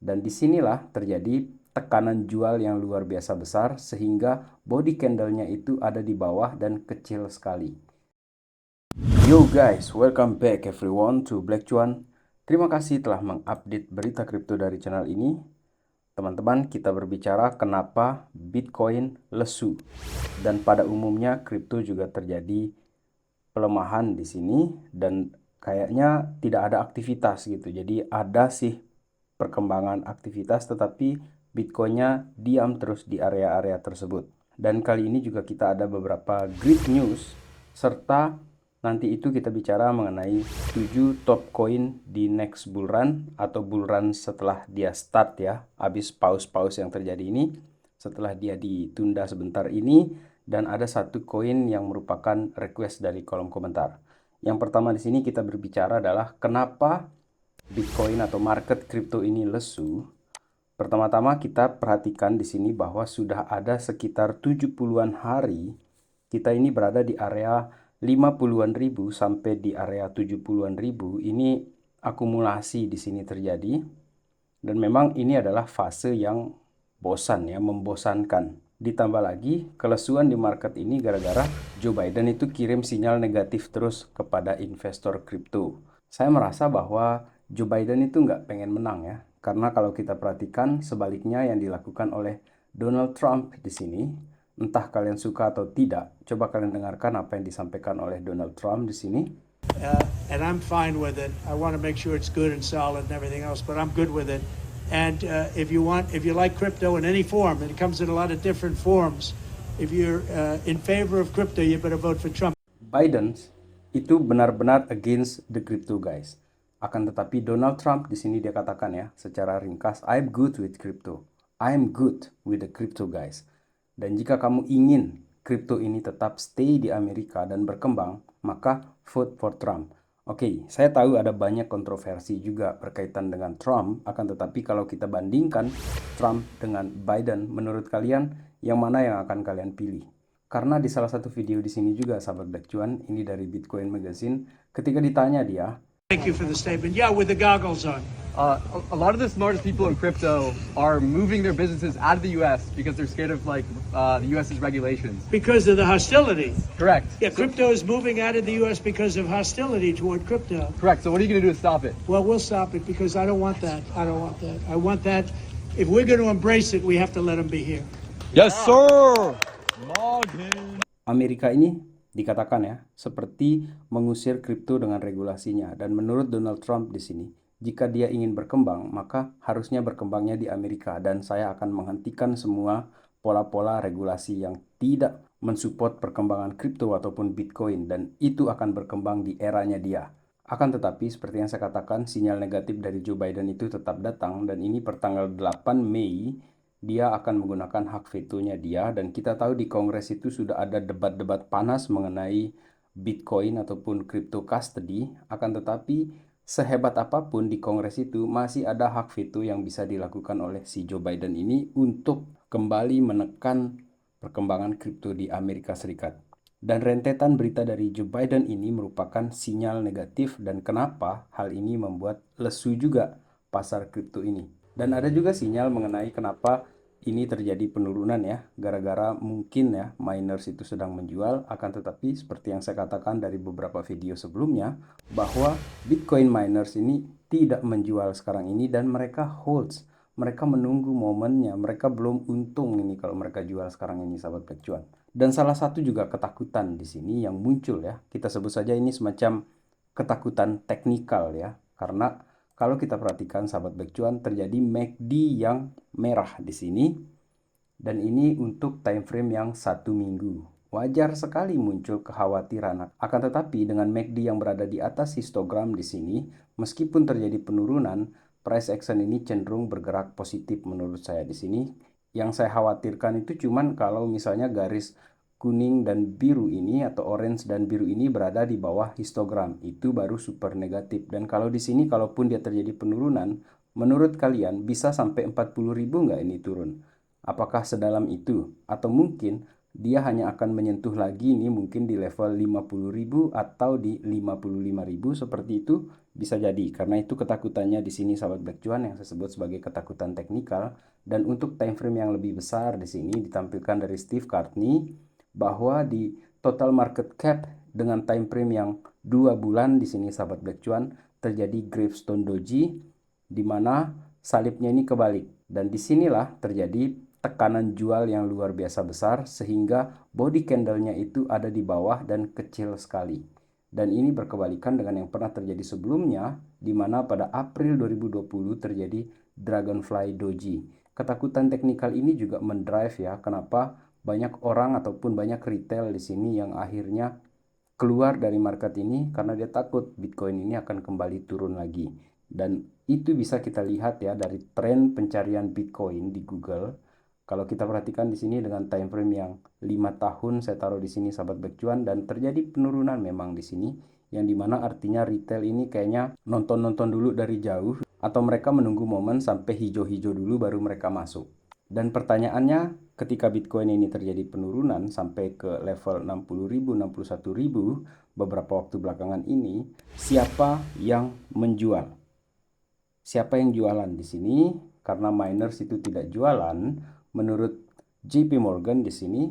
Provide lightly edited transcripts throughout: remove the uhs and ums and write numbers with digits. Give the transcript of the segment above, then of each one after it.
Dan disinilah terjadi tekanan jual yang luar biasa besar sehingga body candle-nya itu ada di bawah dan kecil sekali. Yo guys, welcome back everyone to Black Cuan. Terima kasih telah mengupdate berita kripto dari channel ini. Teman-teman, kita berbicara kenapa Bitcoin lesu. Dan pada umumnya kripto juga terjadi pelemahan di sini dan kayaknya tidak ada aktivitas gitu. Jadi ada sih perkembangan aktivitas tetapi Bitcoinnya diam terus di area-area tersebut. Dan kali ini juga kita ada beberapa great news serta nanti itu kita bicara mengenai 7 top coin di next bull run atau bull run setelah dia start ya, habis pause-pause yang terjadi ini, setelah dia ditunda sebentar ini, dan ada satu koin yang merupakan request dari kolom komentar. Yang pertama di sini kita berbicara adalah kenapa Bitcoin atau market kripto ini lesu. Pertama-tama kita perhatikan di sini bahwa sudah ada sekitar 70-an hari kita ini berada di area 50-an ribu sampai di area 70-an ribu. Ini akumulasi di sini terjadi. Dan memang ini adalah fase yang bosan ya, membosankan. Ditambah lagi kelesuan di market ini gara-gara Joe Biden itu kirim sinyal negatif terus kepada investor kripto. Saya merasa bahwa Joe Biden itu nggak pengen menang ya. Karena kalau kita perhatikan sebaliknya yang dilakukan oleh Donald Trump di sini, entah kalian suka atau tidak, coba kalian dengarkan apa yang disampaikan oleh Donald Trump di sini. And I'm fine with it. I want to make sure it's good and solid and everything else, but I'm good with it. And if you like crypto in any form, and it comes in a lot of different forms, if you're in favor of crypto, you better vote for Trump. Biden itu benar-benar against the crypto guys. Akan tetapi Donald Trump di sini dia katakan ya secara ringkas, I'm good with crypto. I'm good with the crypto guys. Dan jika kamu ingin kripto ini tetap stay di Amerika dan berkembang, maka vote for Trump. Oke, saya tahu ada banyak kontroversi juga berkaitan dengan Trump, akan tetapi kalau kita bandingkan Trump dengan Biden, menurut kalian yang mana yang akan kalian pilih? Karena di salah satu video di sini juga sahabat Black Cuan, ini dari Bitcoin Magazine, ketika ditanya dia, Thank you for the statement. Yeah, with the goggles on. A lot of the smartest people in crypto are moving their businesses out of the U.S. because they're scared of the U.S.'s regulations. Because of the hostility. Correct. Yeah, crypto is moving out of the U.S. because of hostility toward crypto. Correct. So what are you going to do to stop it? Well, we'll stop it because I don't want that. I don't want that. I want that. If we're going to embrace it, we have to let them be here. Yes, sir. Morgan. Amerika ini dikatakan ya, seperti mengusir kripto dengan regulasinya. Dan menurut Donald Trump di sini, jika dia ingin berkembang, maka harusnya berkembangnya di Amerika. Dan saya akan menghentikan semua pola-pola regulasi yang tidak mensupport perkembangan kripto ataupun Bitcoin. Dan itu akan berkembang di eranya dia. Akan tetapi, seperti yang saya katakan, sinyal negatif dari Joe Biden itu tetap datang. Dan ini pertanggal 8 Mei, dia akan menggunakan hak vetonya dia, dan kita tahu di Kongres itu sudah ada debat-debat panas mengenai Bitcoin ataupun crypto custody. Akan tetapi sehebat apapun di Kongres itu masih ada hak veto yang bisa dilakukan oleh si Joe Biden ini untuk kembali menekan perkembangan kripto di Amerika Serikat. Dan rentetan berita dari Joe Biden ini merupakan sinyal negatif, dan kenapa hal ini membuat lesu juga pasar kripto ini. Dan ada juga sinyal mengenai kenapa ini terjadi penurunan ya, gara-gara mungkin ya miners itu sedang menjual. Akan tetapi seperti yang saya katakan dari beberapa video sebelumnya, bahwa Bitcoin miners ini tidak menjual sekarang ini dan mereka holds. Mereka menunggu momennya, mereka belum untung ini kalau mereka jual sekarang ini sahabat Black Cuan. Dan salah satu juga ketakutan di sini yang muncul ya, kita sebut saja ini semacam ketakutan teknikal ya, karena kalau kita perhatikan sahabat Black Cuan, terjadi MACD yang merah di sini, dan ini untuk time frame yang 1 minggu. Wajar sekali muncul kekhawatiran. Akan tetapi dengan MACD yang berada di atas histogram di sini, meskipun terjadi penurunan, price action ini cenderung bergerak positif menurut saya di sini. Yang saya khawatirkan itu cuman kalau misalnya garis kuning dan biru ini atau orange dan biru ini berada di bawah histogram, itu baru super negatif. Dan kalau di sini kalaupun dia terjadi penurunan, menurut kalian bisa sampai 40.000 nggak ini turun? Apakah sedalam itu? Atau mungkin dia hanya akan menyentuh lagi ini mungkin di level 50.000 atau di 55.000 seperti itu bisa jadi. Karena itu ketakutannya di sini sahabat Black Cuan yang saya sebut sebagai ketakutan teknikal. Dan untuk time frame yang lebih besar di sini ditampilkan dari Steve Cartney bahwa di total market cap dengan time frame yang 2 bulan di sini sahabat Black Cuan terjadi gravestone doji di mana salibnya ini kebalik. Dan disinilah terjadi tekanan jual yang luar biasa besar sehingga body candle-nya itu ada di bawah dan kecil sekali. Dan ini berkebalikan dengan yang pernah terjadi sebelumnya di mana pada April 2020 terjadi Dragonfly Doji. Ketakutan teknikal ini juga mendrive ya kenapa banyak orang ataupun banyak retail di sini yang akhirnya keluar dari market ini karena dia takut Bitcoin ini akan kembali turun lagi. Dan itu bisa kita lihat ya dari tren pencarian Bitcoin di Google. Kalau kita perhatikan di sini dengan time frame yang 5 tahun saya taruh di sini sahabat Black Cuan dan terjadi penurunan memang di sini yang dimana artinya retail ini kayaknya nonton-nonton dulu dari jauh atau mereka menunggu momen sampai hijau-hijau dulu baru mereka masuk. Dan pertanyaannya ketika Bitcoin ini terjadi penurunan sampai ke level 60.000, 61.000 beberapa waktu belakangan ini, siapa yang menjual? Siapa yang jualan di sini? Karena miners itu tidak jualan, menurut JP Morgan di sini,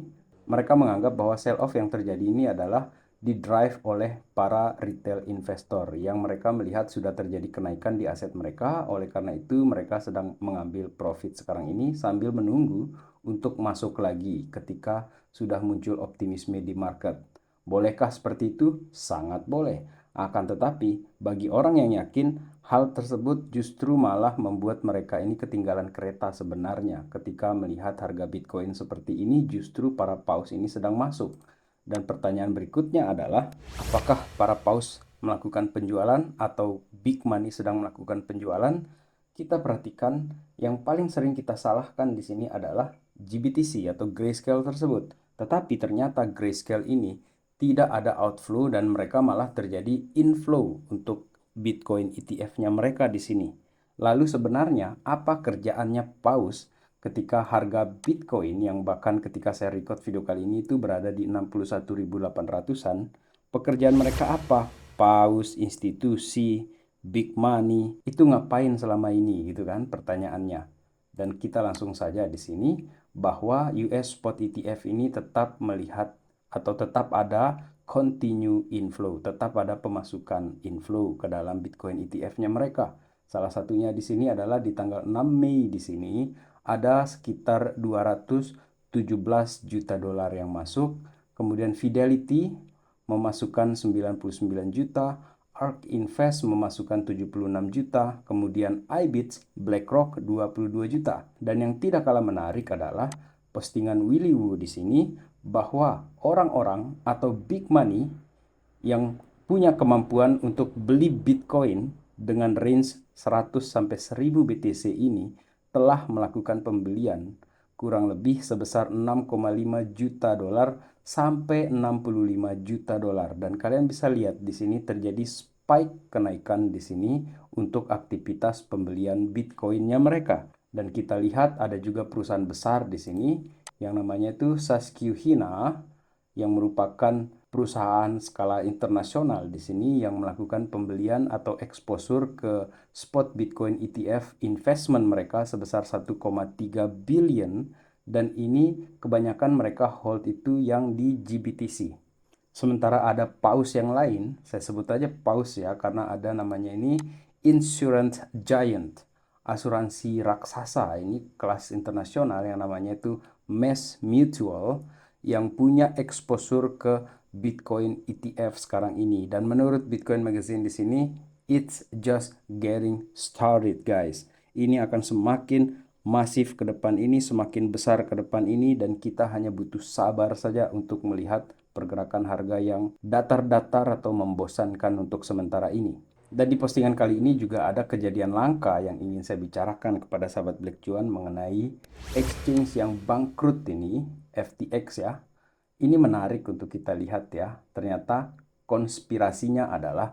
mereka menganggap bahwa sell-off yang terjadi ini adalah didrive oleh para retail investor yang mereka melihat sudah terjadi kenaikan di aset mereka. Oleh karena itu, mereka sedang mengambil profit sekarang ini sambil menunggu untuk masuk lagi ketika sudah muncul optimisme di market. Bolehkah seperti itu? Sangat boleh. Akan tetapi, bagi orang yang yakin, hal tersebut justru malah membuat mereka ini ketinggalan kereta sebenarnya ketika melihat harga Bitcoin seperti ini justru para paus ini sedang masuk. Dan pertanyaan berikutnya adalah, apakah para paus melakukan penjualan atau big money sedang melakukan penjualan? Kita perhatikan yang paling sering kita salahkan di sini adalah GBTC atau Grayscale tersebut. Tetapi ternyata Grayscale ini tidak ada outflow dan mereka malah terjadi inflow untuk Bitcoin ETF-nya mereka di sini. Lalu sebenarnya apa kerjaannya paus ketika harga Bitcoin yang bahkan ketika saya record video kali ini itu berada di 61.800-an? Pekerjaan mereka apa? Paus, institusi, big money, itu ngapain selama ini gitu kan pertanyaannya. Dan kita langsung saja di sini bahwa US Spot ETF ini tetap melihat atau tetap ada continue inflow, tetap ada pemasukan inflow ke dalam Bitcoin ETF-nya mereka. Salah satunya di sini adalah di tanggal 6 Mei di sini ada sekitar 217 juta dolar yang masuk. Kemudian Fidelity memasukkan 99 juta, ARK Invest memasukkan 76 juta, kemudian iBits, BlackRock 22 juta. Dan yang tidak kalah menarik adalah postingan Willy Woo di sini bahwa orang-orang atau big money yang punya kemampuan untuk beli Bitcoin dengan range 100 sampai 1000 BTC ini telah melakukan pembelian kurang lebih sebesar 6,5 juta dolar sampai 65 juta dolar. Dan kalian bisa lihat di sini terjadi spike kenaikan di sini untuk aktivitas pembelian Bitcoin-nya mereka. Dan kita lihat ada juga perusahaan besar di sini yang namanya itu Susquehanna yang merupakan perusahaan skala internasional di sini yang melakukan pembelian atau exposure ke spot Bitcoin ETF investment mereka sebesar 1,3 billion dan ini kebanyakan mereka hold itu yang di GBTC. Sementara ada paus yang lain, saya sebut aja paus ya karena ada namanya ini insurance giant, asuransi raksasa, ini kelas internasional yang namanya itu Mass Mutual yang punya exposure ke Bitcoin ETF sekarang ini. Dan menurut Bitcoin Magazine di sini, it's just getting started guys. Ini akan semakin masif ke depan ini, semakin besar ke depan ini, dan kita hanya butuh sabar saja untuk melihat pergerakan harga yang datar-datar atau membosankan untuk sementara ini. Dan di postingan kali ini juga ada kejadian langka yang ingin saya bicarakan kepada sahabat Black Cuan mengenai exchange yang bangkrut ini, FTX ya. Ini menarik untuk kita lihat ya. Ternyata konspirasinya adalah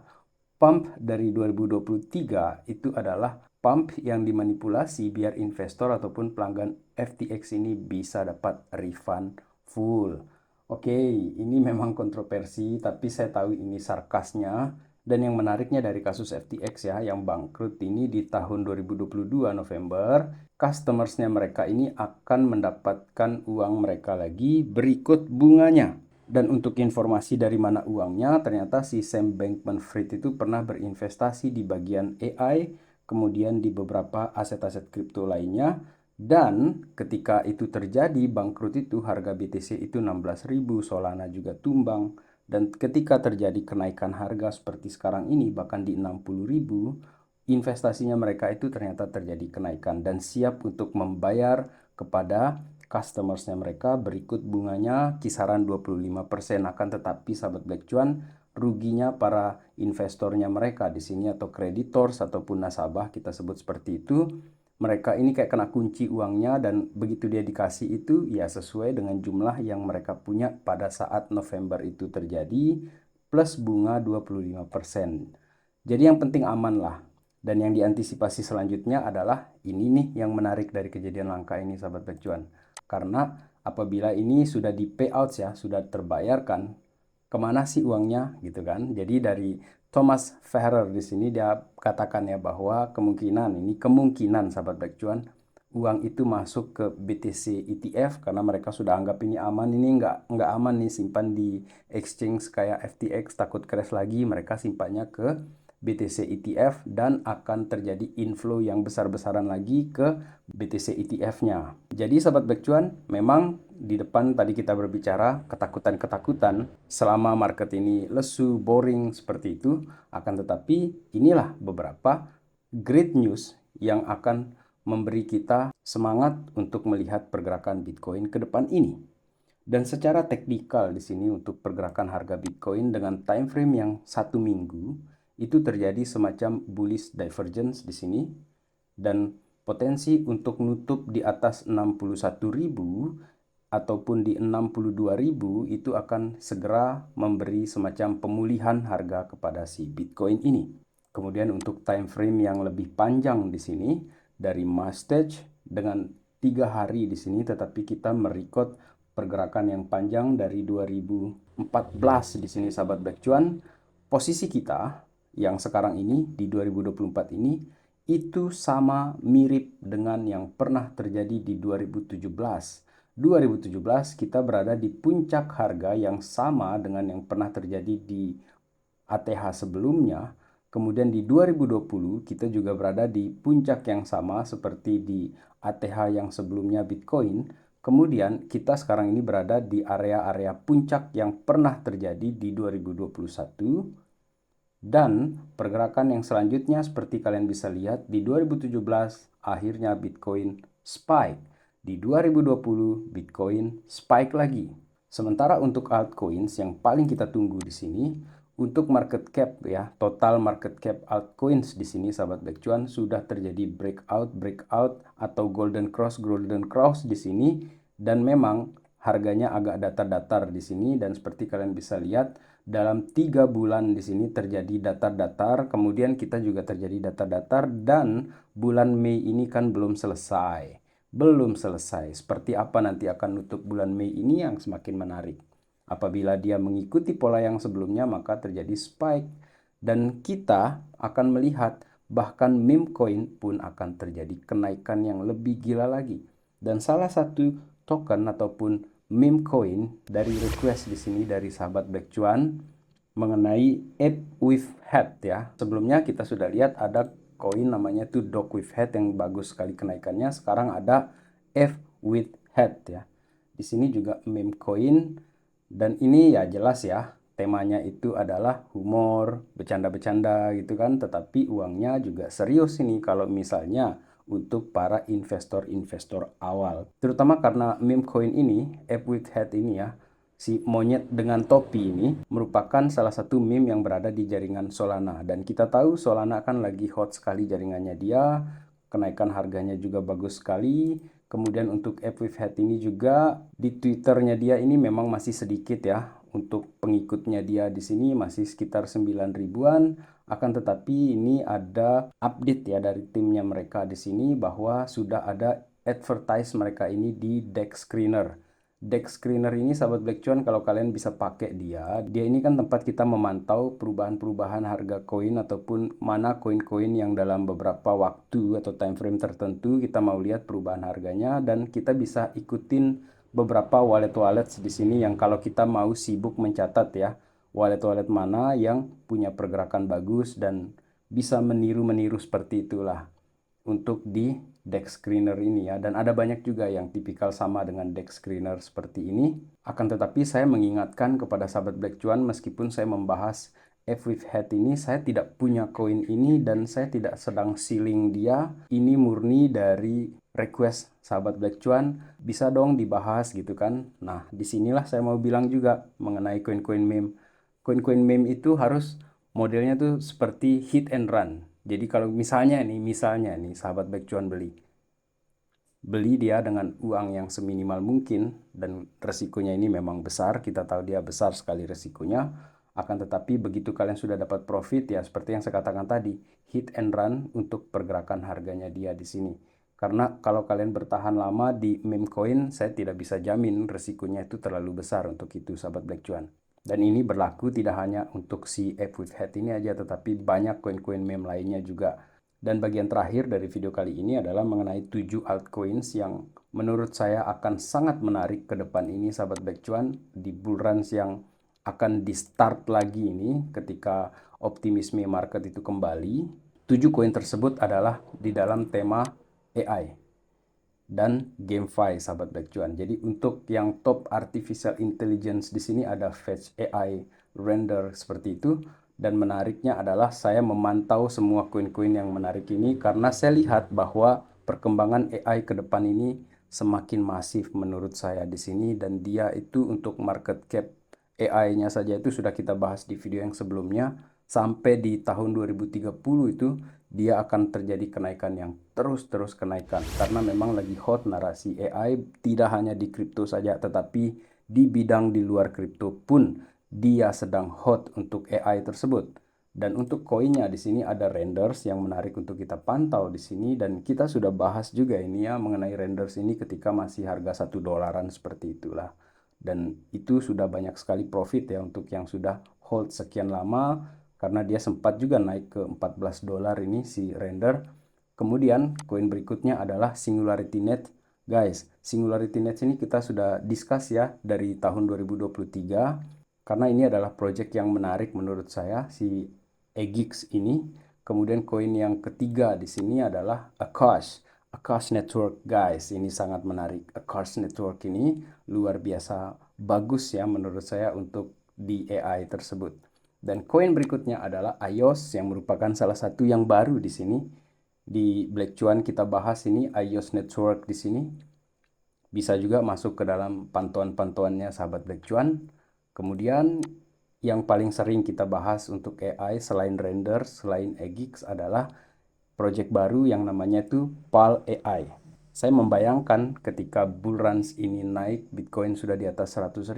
pump dari 2023 itu adalah pump yang dimanipulasi biar investor ataupun pelanggan FTX ini bisa dapat refund full. Oke, ini memang kontroversi, tapi saya tahu ini sarkasnya. Dan yang menariknya dari kasus FTX ya, yang bangkrut ini di tahun 2022 November, customersnya mereka ini akan mendapatkan uang mereka lagi berikut bunganya. Dan untuk informasi dari mana uangnya, ternyata si Sam Bankman-Fried itu pernah berinvestasi di bagian AI, kemudian di beberapa aset-aset kripto lainnya. Dan ketika itu terjadi, bangkrut itu harga BTC itu 16.000, Solana juga tumbang. Dan ketika terjadi kenaikan harga seperti sekarang ini, bahkan di 60.000, investasinya mereka itu ternyata terjadi kenaikan dan siap untuk membayar kepada customersnya mereka berikut bunganya kisaran 25%. Akan tetapi sahabat Black Cuan, ruginya para investornya mereka di sini atau creditors ataupun nasabah kita sebut seperti itu, mereka ini kayak kena kunci uangnya dan begitu dia dikasih itu ya sesuai dengan jumlah yang mereka punya pada saat November itu terjadi plus bunga 25%. Jadi yang penting aman lah. Dan yang diantisipasi selanjutnya adalah ini nih yang menarik dari kejadian langka ini sahabat Becuan. Karena apabila ini sudah di payout ya, sudah terbayarkan, kemana sih uangnya gitu kan. Jadi dari Thomas Ferrer di sini dia katakan ya bahwa kemungkinan sahabat Black Cuan uang itu masuk ke BTC ETF karena mereka sudah anggap ini aman. Ini nggak aman nih simpan di exchange kayak FTX takut crash lagi, mereka simpannya ke BTC ETF dan akan terjadi inflow yang besar-besaran lagi ke BTC ETF-nya. Jadi sahabat Black Cuan, memang di depan tadi kita berbicara ketakutan-ketakutan selama market ini lesu, boring seperti itu. Akan tetapi inilah beberapa great news yang akan memberi kita semangat untuk melihat pergerakan Bitcoin ke depan ini. Dan secara teknikal di sini untuk pergerakan harga Bitcoin dengan time frame yang 1 minggu itu terjadi semacam bullish divergence di sini dan potensi untuk nutup di atas 61.000 ataupun di 62.000 itu akan segera memberi semacam pemulihan harga kepada si Bitcoin ini. Kemudian untuk time frame yang lebih panjang di sini dari Mastage dengan 3 hari di sini, tetapi kita merecord pergerakan yang panjang dari 2014 di sini sahabat Black Cuan. Posisi kita yang sekarang ini di 2024 ini itu sama mirip dengan yang pernah terjadi di 2017. 2017 kita berada di puncak harga yang sama dengan yang pernah terjadi di ATH sebelumnya. Kemudian di 2020 kita juga berada di puncak yang sama seperti di ATH yang sebelumnya Bitcoin. Kemudian kita sekarang ini berada di area-area puncak yang pernah terjadi di 2021. Dan pergerakan yang selanjutnya seperti kalian bisa lihat di 2017 akhirnya Bitcoin spike. Di 2020 Bitcoin spike lagi. Sementara untuk altcoins yang paling kita tunggu di sini untuk market cap ya, total market cap altcoins di sini sahabat Black Cuan sudah terjadi breakout atau golden cross di sini dan memang harganya agak datar-datar di sini dan seperti kalian bisa lihat dalam 3 bulan di sini terjadi datar-datar, kemudian kita juga terjadi datar-datar dan bulan Mei ini kan belum selesai. Seperti apa nanti akan nutup bulan Mei ini yang semakin menarik. Apabila dia mengikuti pola yang sebelumnya maka terjadi spike dan kita akan melihat bahkan meme coin pun akan terjadi kenaikan yang lebih gila lagi. Dan salah satu token ataupun meme coin dari request di sini dari sahabat Black Cuan mengenai ape with head ya. Sebelumnya kita sudah lihat ada koin namanya tuh dog with head yang bagus sekali kenaikannya. Sekarang ada ape with head ya. Di sini juga meme coin dan ini ya jelas ya temanya itu adalah humor, bercanda-bercanda gitu kan. Tetapi uangnya juga serius ini kalau misalnya untuk para investor-investor awal. Terutama karena meme coin ini, ape with head ini ya, si monyet dengan topi ini merupakan salah satu meme yang berada di jaringan Solana. Dan kita tahu Solana kan lagi hot sekali jaringannya dia, kenaikan harganya juga bagus sekali. Kemudian untuk ape with head ini juga di Twitternya dia ini memang masih sedikit ya. Untuk pengikutnya dia di sini masih sekitar 9 ribuan. Akan tetapi ini ada update ya dari timnya mereka di sini bahwa sudah ada advertise mereka ini di DEX Screener. Dex Screener ini sahabat Black Cuan, kalau kalian bisa pakai dia ini kan tempat kita memantau perubahan-perubahan harga koin ataupun mana koin-koin yang dalam beberapa waktu atau time frame tertentu kita mau lihat perubahan harganya, dan kita bisa ikutin beberapa wallet-wallet di sini yang kalau kita mau sibuk mencatat ya, wallet-wallet mana yang punya pergerakan bagus dan bisa meniru-meniru seperti itulah untuk di Dex Screener ini ya. Dan ada banyak juga yang tipikal sama dengan Dex Screener seperti ini. Akan tetapi saya mengingatkan kepada sahabat Black Cuan, meskipun saya membahas F with Head ini, saya tidak punya koin ini dan saya tidak sedang sealing dia. Ini murni dari request sahabat Black Cuan, bisa dong dibahas gitu kan. Nah, disinilah saya mau bilang juga mengenai koin-koin meme. Koin-koin meme itu harus modelnya tuh seperti hit and run. Jadi kalau misalnya nih sahabat Black Cuan beli dia dengan uang yang seminimal mungkin, dan resikonya ini memang besar, kita tahu dia besar sekali resikonya. Akan tetapi begitu kalian sudah dapat profit ya, seperti yang saya katakan tadi, hit and run untuk pergerakan harganya dia di sini. Karena kalau kalian bertahan lama di meme coin, saya tidak bisa jamin resikonya itu terlalu besar untuk itu sahabat Black Cuan. Dan ini berlaku tidak hanya untuk si F with Head ini aja, tetapi banyak koin-koin meme lainnya juga. Dan bagian terakhir dari video kali ini adalah mengenai 7 altcoins yang menurut saya akan sangat menarik ke depan ini sahabat Black Cuan, di bull runs yang akan di start lagi ini ketika optimisme market itu kembali. 7 koin tersebut adalah di dalam tema AI dan GameFi sahabat Black Cuan. Jadi untuk yang top artificial intelligence di sini ada Fetch AI, Render seperti itu. Dan menariknya adalah saya memantau semua koin-koin yang menarik ini karena saya lihat bahwa perkembangan AI ke depan ini semakin masif menurut saya di sini, dan dia itu untuk market cap AI-nya saja itu sudah kita bahas di video yang sebelumnya. Sampai di tahun 2030 itu dia akan terjadi kenaikan yang terus kenaikan, karena memang lagi hot narasi AI, tidak hanya di kripto saja tetapi di bidang di luar kripto pun dia sedang hot untuk AI tersebut. Dan untuk koinnya di sini ada Renders yang menarik untuk kita pantau di sini, dan kita sudah bahas juga ini ya mengenai Renders ini ketika masih harga $1 seperti itulah. Dan itu sudah banyak sekali profit ya untuk yang sudah hold sekian lama, karena dia sempat juga naik ke $14 ini si Render. Kemudian koin berikutnya adalah Singularity Net. Guys, Singularity Net ini kita sudah discuss ya dari tahun 2023, karena ini adalah project yang menarik menurut saya, si EGX ini. Kemudian koin yang ketiga di sini adalah Akash. Akash Network guys, ini sangat menarik. Akash Network ini luar biasa bagus ya menurut saya untuk di AI tersebut. Dan koin berikutnya adalah iOS yang merupakan salah satu yang baru di sini. Di Black Cuan kita bahas ini iOS Network di sini. Bisa juga masuk ke dalam pantauan-pantauannya sahabat Black Cuan. Kemudian yang paling sering kita bahas untuk AI selain Render, selain EGX adalah project baru yang namanya itu PAL AI. Saya membayangkan ketika bull runs ini naik, Bitcoin sudah di atas 100.000,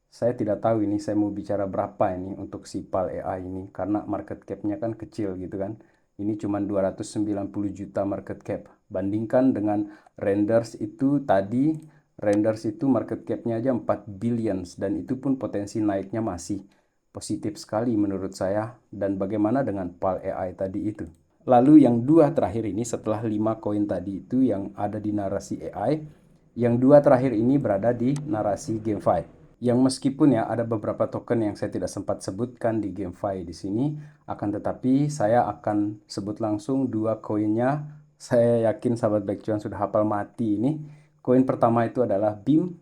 saya tidak tahu ini saya mau bicara berapa ini untuk si PAL AI ini, karena market cap-nya kan kecil gitu kan. Ini cuma 290 juta market cap. Bandingkan dengan Renders itu tadi, Renders itu market cap-nya aja 4 billions, dan itu pun potensi naiknya masih positif sekali menurut saya. Dan bagaimana dengan PAL AI tadi itu? Lalu yang dua terakhir ini setelah 5 koin tadi itu yang ada di narasi AI, yang dua terakhir ini berada di narasi GameFi. Yang meskipun ya ada beberapa token yang saya tidak sempat sebutkan di GameFi di sini, akan tetapi saya akan sebut langsung dua koinnya. Saya yakin sahabat Black Cuan sudah hafal mati ini. Koin pertama itu adalah BIM.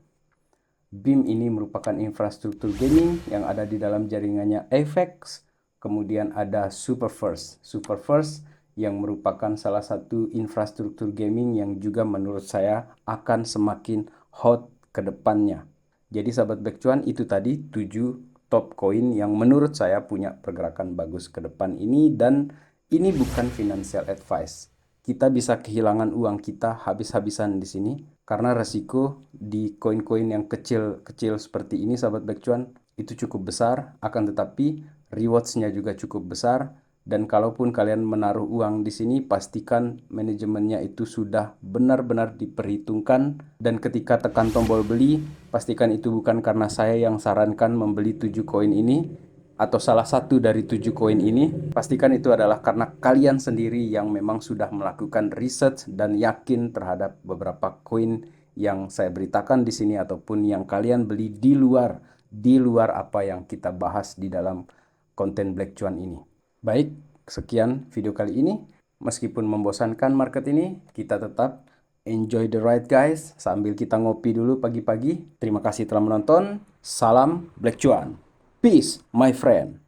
BIM ini merupakan infrastruktur gaming yang ada di dalam jaringannya Avex. Kemudian ada Superverse. Superverse yang merupakan salah satu infrastruktur gaming yang juga menurut saya akan semakin hot ke depannya. Jadi sahabat Black Cuan itu tadi 7 top koin yang menurut saya punya pergerakan bagus ke depan ini, dan ini bukan financial advice. Kita bisa kehilangan uang kita habis-habisan di sini karena resiko di koin-koin yang kecil-kecil seperti ini sahabat Black Cuan itu cukup besar, akan tetapi rewards-nya juga cukup besar. Dan kalaupun kalian menaruh uang di sini, pastikan manajemennya itu sudah benar-benar diperhitungkan. Dan ketika tekan tombol beli, pastikan itu bukan karena saya yang sarankan membeli 7 koin ini, atau salah satu dari 7 koin ini. Pastikan itu adalah karena kalian sendiri yang memang sudah melakukan research dan yakin terhadap beberapa koin yang saya beritakan di sini, ataupun yang kalian beli di luar apa yang kita bahas di dalam konten Black Cuan ini. Baik, sekian video kali ini. Meskipun membosankan market ini, kita tetap enjoy the ride guys, sambil kita ngopi dulu pagi-pagi. Terima kasih telah menonton. Salam Black Cuan. Peace, my friend.